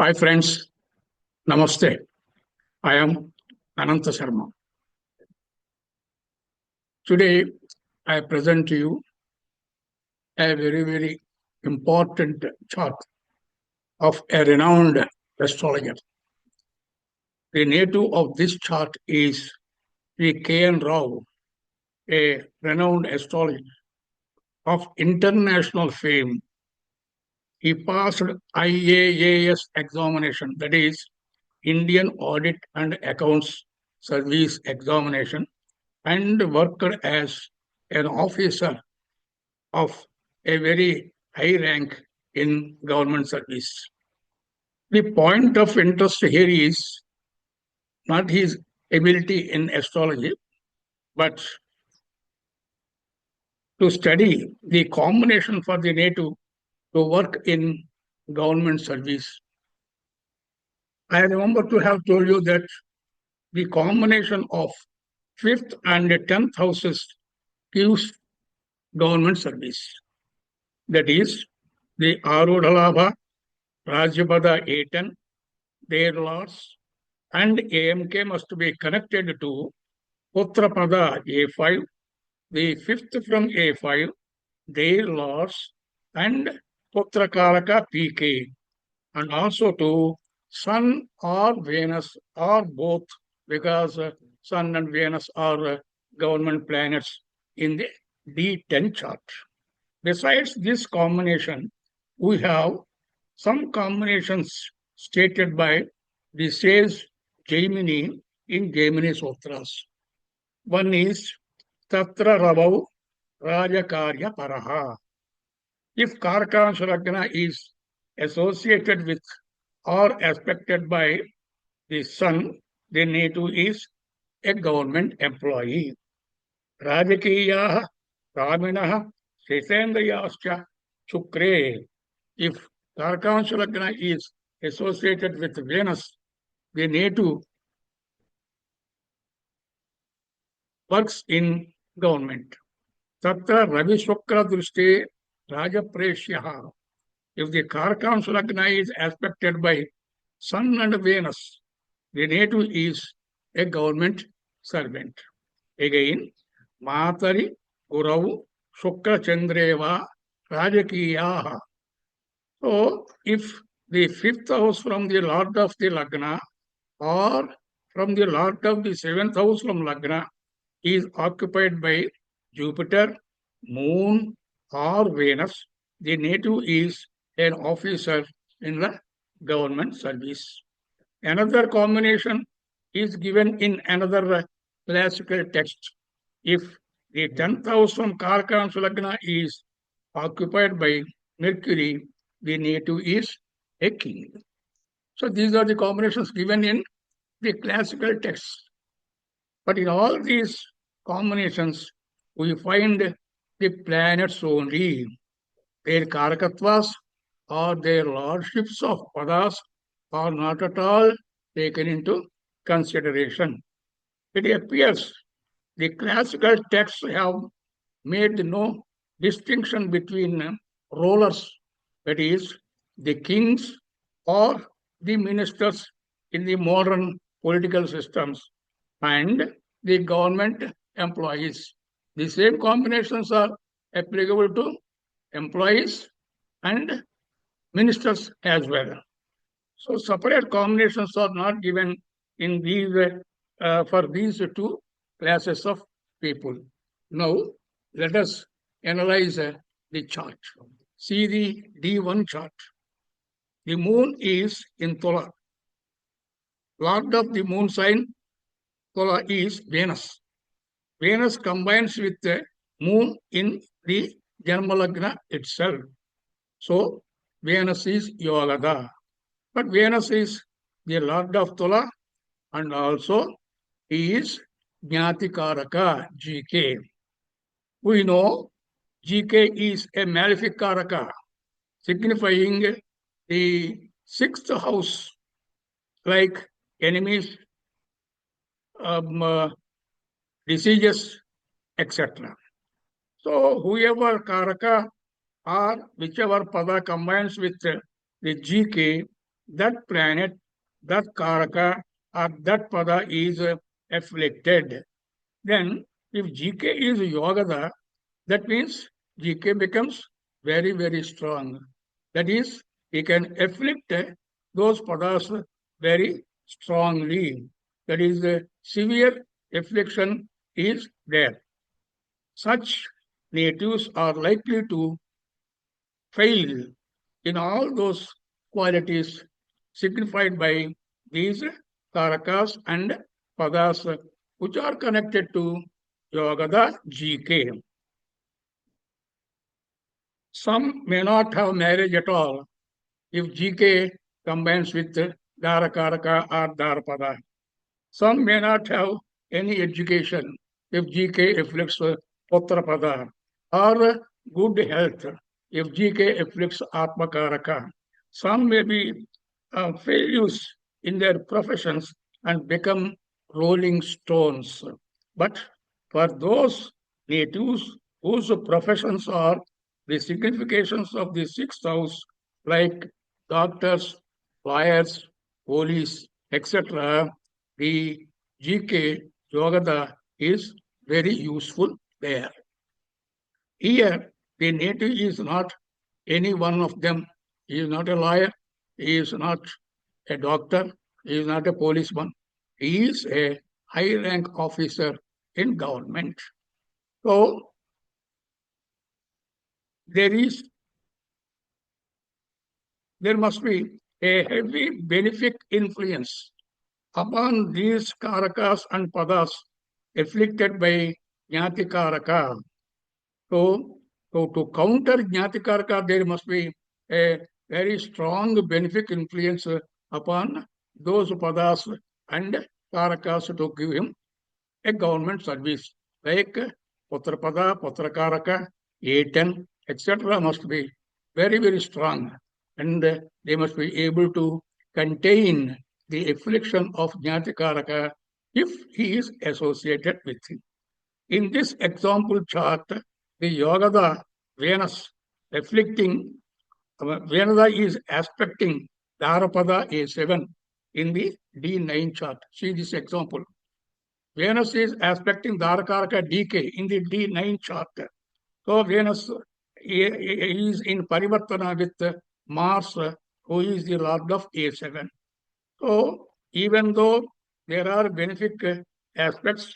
Hi friends, Namaste. I am Ananta Sharma. Today I present to you a very important chart of a renowned astrologer. The native of this chart is Sri K.N. Rao, a renowned astrologer of international fame. He passed IAAS examination, that is Indian Audit and Accounts Service examination, and worked as an officer of a very high rank in government service. The point of interest here is not his ability in astrology, but to study the combination for the native to work in government service. I remember to have told you that the combination of 5th and 10th houses gives government service. That is, the Arudhalabha, Rajyapada A10, their lords, and AMK must be connected to Uttarapada A5, the 5th from A5, their lords, and Uttarakaraka PK, and also to Sun or Venus or both, because Sun and Venus are government planets in the D10 chart. Besides this combination, we have some combinations stated by the sage Jaimini in Jaimini Sutras. One is Tatra Rabau Rajakarya Paraha. If Karakansha Lagna is associated with or aspected by the sun, the native is a government employee. Rajakiyaha, Raminaha, Sesendriyascha, Shukre. If Karakansha Lagna is associated with Venus, the native works in government. Tatra Ravi Shukra Drishti Rajapreshyaha. If the Karakansha Lagna is aspected by Sun and Venus, the native is a government servant. Again, Matari Guravu Shukra Chandreva Rajakiyaha. So, if the 5th house from the Lord of the Lagna or from the Lord of the 7th house from Lagna is occupied by Jupiter, Moon, or Venus, the native is an officer in the government service. Another combination is given in another classical text. If the 10th house from Karakansha Lagna is occupied by Mercury, the native is a king. So these are the combinations given in the classical texts. But in all these combinations, we find the planets only. Their Karakatvas or their lordships of padas are not at all taken into consideration. It appears the classical texts have made no distinction between rulers, that is, the kings or the ministers in the modern political systems, and the government employees. The same combinations are applicable to employees and ministers as well. So separate combinations are not given in these for these two classes of people. Now let us analyze the chart. See the D1 chart. The moon is in Tula. Lord of the moon sign Tula is Venus. Venus combines with the moon in the Janmalagna itself. So Venus is Yogada. But Venus is the Lord of Tula and also he is Jnatikaraka, GK. We know GK is a malefic Karaka, signifying the 6th house, like enemies, diseases, etc. So whoever Karaka or whichever Pada combines with the GK that planet, that karaka, or that pada is afflicted. Then, if GK is Yogada, that means GK becomes very, very strong. That is, he can afflict those padas very strongly. That is, severe affliction is there. Such natives are likely to fail in all those qualities signified by these karakas and padas which are connected to Yogada GK. Some may not have marriage at all if GK combines with Dharakaraka or Dharapada. Some may not have any education if GK afflicts Putrapada, or good health if GK afflicts Atmakaraka. Some may be failures in their professions and become rolling stones. But for those natives whose professions are the significations of the sixth house, like doctors, lawyers, police, etc., the GK Yogada is very useful there. Here, the native is not any one of them. He is not a lawyer, he is not a doctor, he is not a policeman. He is a high rank officer in government. So, there must be a heavy benefic influence upon these karakas and padas afflicted by Jnati Karaka. So, to counter Jnati Karaka, there must be a very strong benefic influence upon those padas and karakas to give him a government service. Like Putrapada, Putrakaraka, A10, etc. must be very, very strong. And they must be able to contain the affliction of Jnatikaraka if he is associated with him. In this example chart, the Yogada Venus afflicting, Venada is aspecting Dharapada A7 in the D9 chart. See this example. Venus is aspecting Dharakaraka DK in the D9 chart. So Venus is in Parivartana with Mars, who is the Lord of A7. So even though there are benefic aspects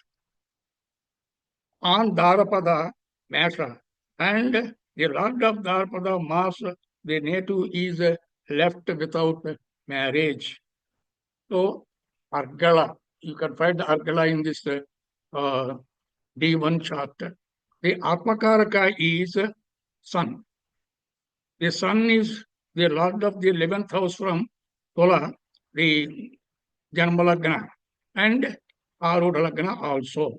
on Dharapada Masha and the Lord of Dharapada Mars, the native is left without marriage. So Argala, you can find Argala in this D1 chart. The Atmakaraka is Sun. The Sun is the Lord of the 11th house from Tola, the Janmalagna, and Arudalagna also.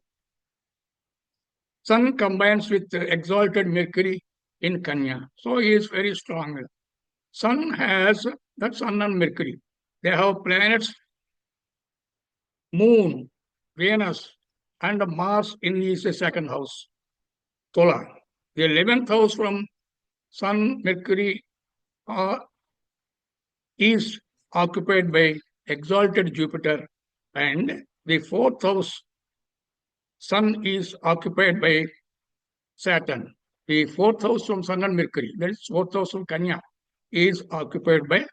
Sun combines with exalted Mercury in Kanya. So he is very strong. Sun has that Sun and Mercury. They have planets, Moon, Venus, and Mars in his second house, Tola. The 11th house from Sun, Mercury is occupied by exalted Jupiter, and the fourth house, Sun, is occupied by Saturn. The fourth house from Sun and Mercury, that is fourth house from Kanya, is occupied by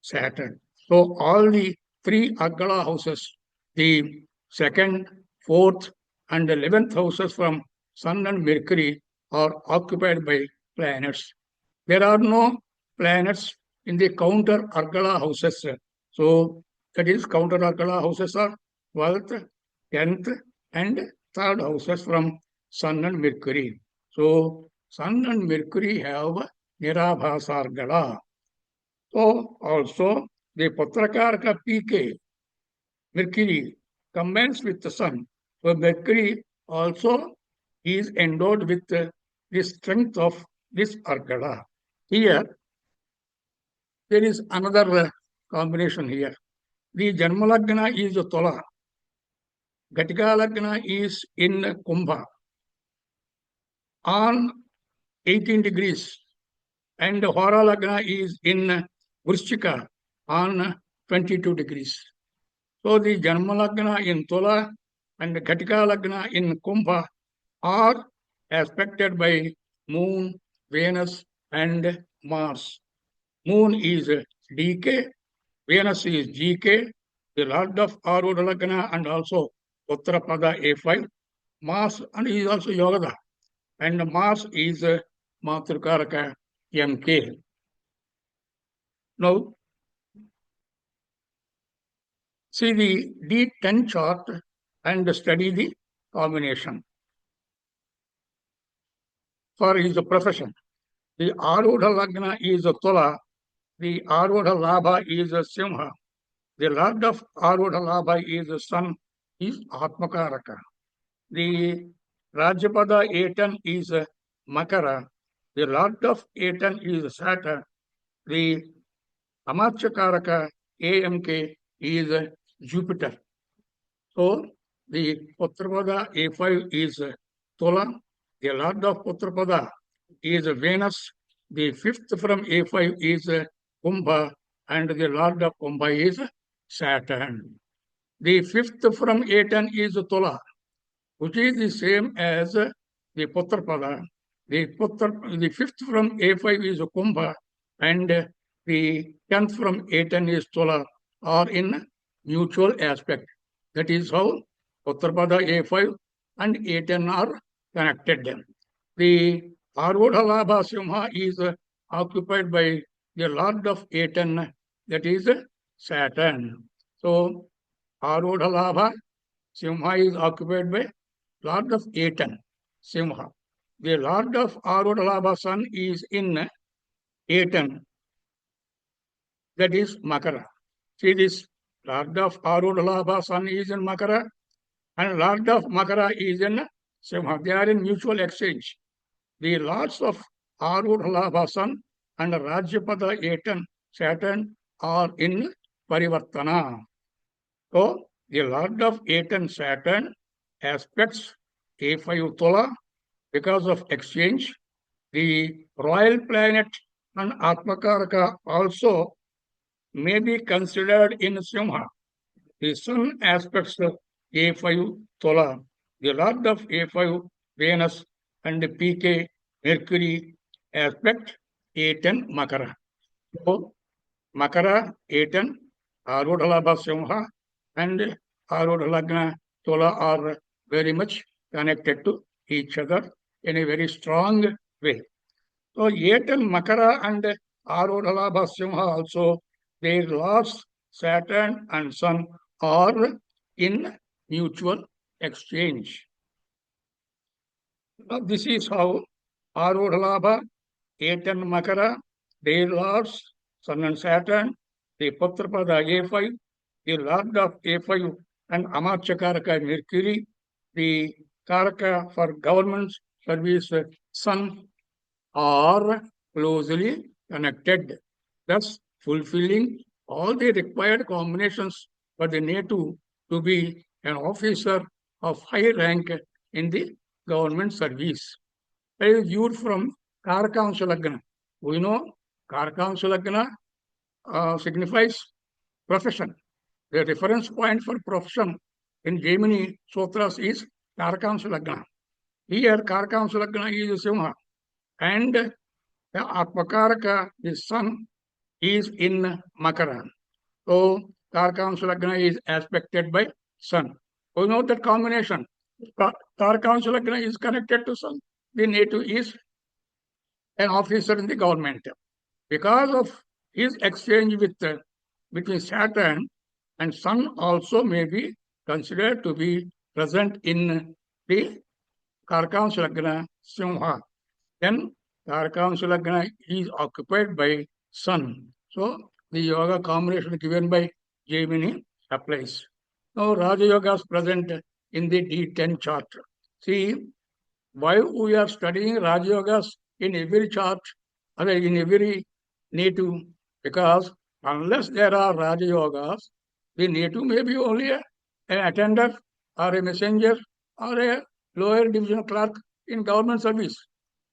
Saturn. So all the three Agala houses, the second, fourth, and 11th houses from Sun and Mercury are occupied by planets. There are no planets in the counter Argala houses. So that is counter Argala houses are 12th, 10th, and third houses from Sun and Mercury. So Sun and Mercury have Nirabhasa Argala. So also the Patrakaraka PK, Mercury, combines with the Sun. So Mercury also is endowed with the strength of this Argala. Here, there is another combination here. The Janmalagna is Tola. Gatikalagna is in Kumbha on 18 degrees, and Hora Lagna is in Vrishchika on 22 degrees. So the Janma Lagna in Tula and Ghatika Lagna in Kumbha are aspected by Moon, Venus, and Mars. Moon is DK, Venus is GK, the Lord of Arudha Lagna and also Uttrapada A5. Mars and is also Yogada, and Mars is Matrukaraka MK. Now, see the D10 chart and study the combination for his profession. The Arudha Lagna is Tula, the Arudha Labha is Simha, the Lord of Arudha Labha is Sun, is Atmakaraka. The Rajyapada A10 is Makara, the Lord of A10 is Saturn, the Amachakaraka AMK is Jupiter. So the Putrapada A5 is Tula, the Lord of Putrapada is Venus, the fifth from A5 is Kumbha, and the Lord of Kumbha is Saturn. The fifth from A10 is Tula, which is the same as the Putrapada. The fifth from A5 is Kumbha, and the 10th from A10 is Tula, are in mutual aspect. That is how Uttarpada A5 and A10 are connected. The Arudha Labha Simha is occupied by the Lord of A10, that is Saturn. So, Arudha Labha Simha is occupied by Lord of A10, Simha. The Lord of Arudha Labha Sun is in A10, that is Makara. See this, Lord of Arudha Labha Sun is in Makara, and Lord of Makara is in Simha. They are in mutual exchange. The lords of Arudha Labha Sun and Rajyapada A10 Saturn are in Parivartana. So, the Lord of A10 Saturn aspects A5 Tula because of exchange. The royal planet and Atmakaraka also may be considered in Simha. The Sun aspects A5 Tula, the Lord of A5 Venus, and the PK Mercury aspect A10 Makara. So, Makara A10, Arudha Labha Simha, and Arudha Lagna Tula are very much connected to each other in a very strong way. So, A10 Makara and Arudha Labha Simha also, their lords Saturn and Sun are in mutual exchange. Now, this is how Arudha Labha, A10 Makara, their lords Sun and Saturn, the Putrapada A5, the Lord of A5 and Amachakaraka Mercury, the Karaka for government service Sun are closely connected, thus fulfilling all the required combinations for the native to be an officer of high rank in the government service. That is viewed from Karakansha Lagna. We know Karakansha Lagna signifies profession. The reference point for profession in Jaimini Sutras is Karakansha Lagna. Here, Karakansha Lagna is Simha, and the Atmakaraka, the Sun, is in Makara. So, Karakansha Lagna is aspected by Sun. We know that combination. Karakansha Lagna is connected to Sun. The native is an officer in the government. Because of his exchange with between Saturn and Sun also may be considered to be present in the Karakansha Lagna Simha. Then Karakansha Lagna is occupied by Sun. So the yoga combination given by Jaimini applies. Now Raj Yogas present in the D10 chart. See, why we are studying Raj Yogas in every chart, or in every native, because unless there are Raj Yogas, the native may be only an attender or a messenger or a lower division clerk in government service.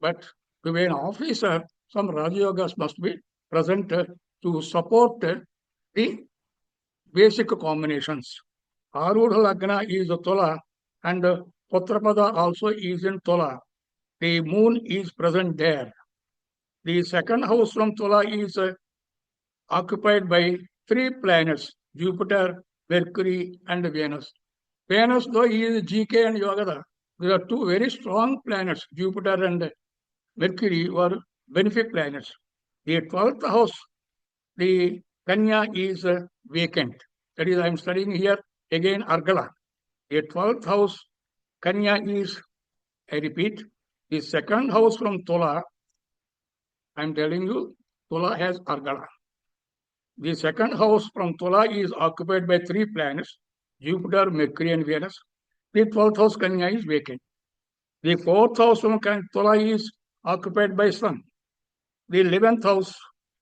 But to be an officer, some Raj Yogas must be present to support the basic combinations. Arudha Lagna is Tola and Putrapada also is in Tola. The moon is present there. The second house from Tola is occupied by three planets, Jupiter, Mercury, and Venus. Venus, though he is GK and Yogada, there are two very strong planets, Jupiter and Mercury, were benefic planets. The 12th house, the Kanya, is vacant. That is, I am studying here again Argala. The 12th house, Kanya, is, I repeat, the second house from Tola. I am telling you, Tola has Argala. The second house from Tola is occupied by three planets, Jupiter, Mercury, and Venus. The 12th house Kanya is vacant. The fourth house from Tola is occupied by Sun. The 11th house,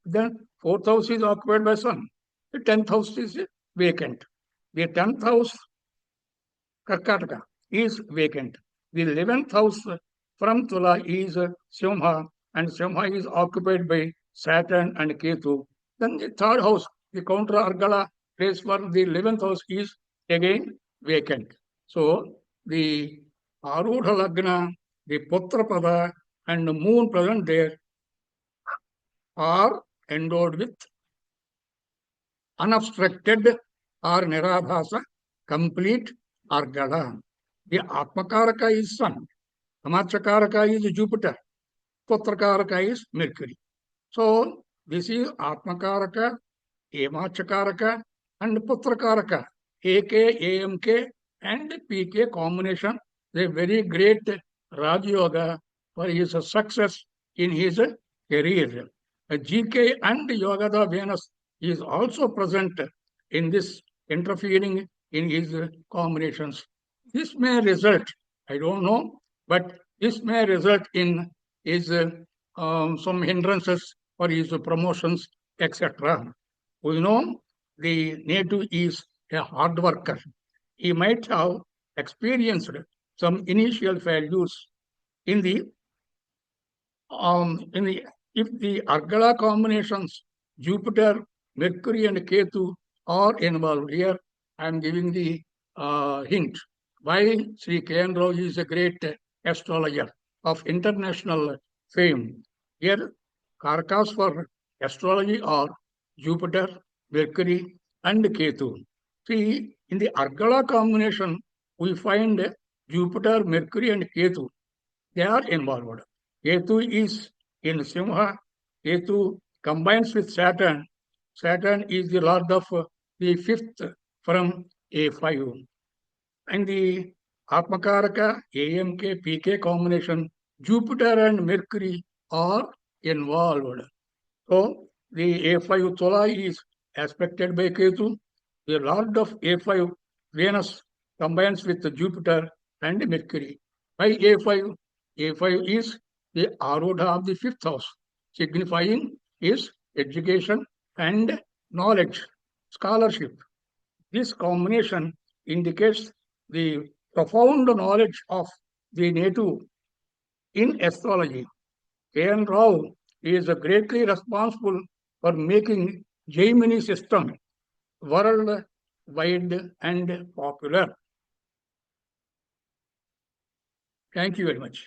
then fourth house is occupied by Sun. The 10th house is vacant. The 10th house, Karkataka, is vacant. The 11th house from Tula is Simha, and Simha is occupied by Saturn and Ketu. Then the third house, the counter Argala place for the 11th house is again vacant. So the Arudha Lagna, the Putrapada, and the moon present there are endowed with unobstructed or Nirabhasa, complete Argala. The Atmakaraka is Sun, Amachakaraka is Jupiter, Putrakaraka is Mercury. So this is Atmakaraka, Emachakaraka, and Putrakaraka. AK, AMK, and PK combination is a very great Raj Yoga for his success in his career. GK and Yogada Venus is also present in this interfering in his combinations. This may result, I don't know, but this may result in his some hindrances for his promotions, etc. We know the native is a hard worker. He might have experienced some initial failures in the if the Argala combinations, Jupiter, Mercury, and Ketu are involved here. I am giving the hint. Why Sri K.N. Rao is a great astrologer of international fame. Here, Karakas for astrology are Jupiter, Mercury, and Ketu. See, in the Argala combination, we find Jupiter, Mercury, and Ketu. They are involved. Ketu is in Simha. Ketu combines with Saturn. Saturn is the lord of the fifth from A5. And the Atmakaraka, AMK, PK combination, Jupiter and Mercury are involved. So the A5 Tola is aspected by Ketu. The lord of A5, Venus, combines with Jupiter and Mercury. By A5, A5 is the Arudha of the fifth house, signifying is education and knowledge, scholarship. This combination indicates the profound knowledge of the native in astrology. K.N. Rao is greatly responsible for making Jaimini system worldwide and popular. Thank you very much.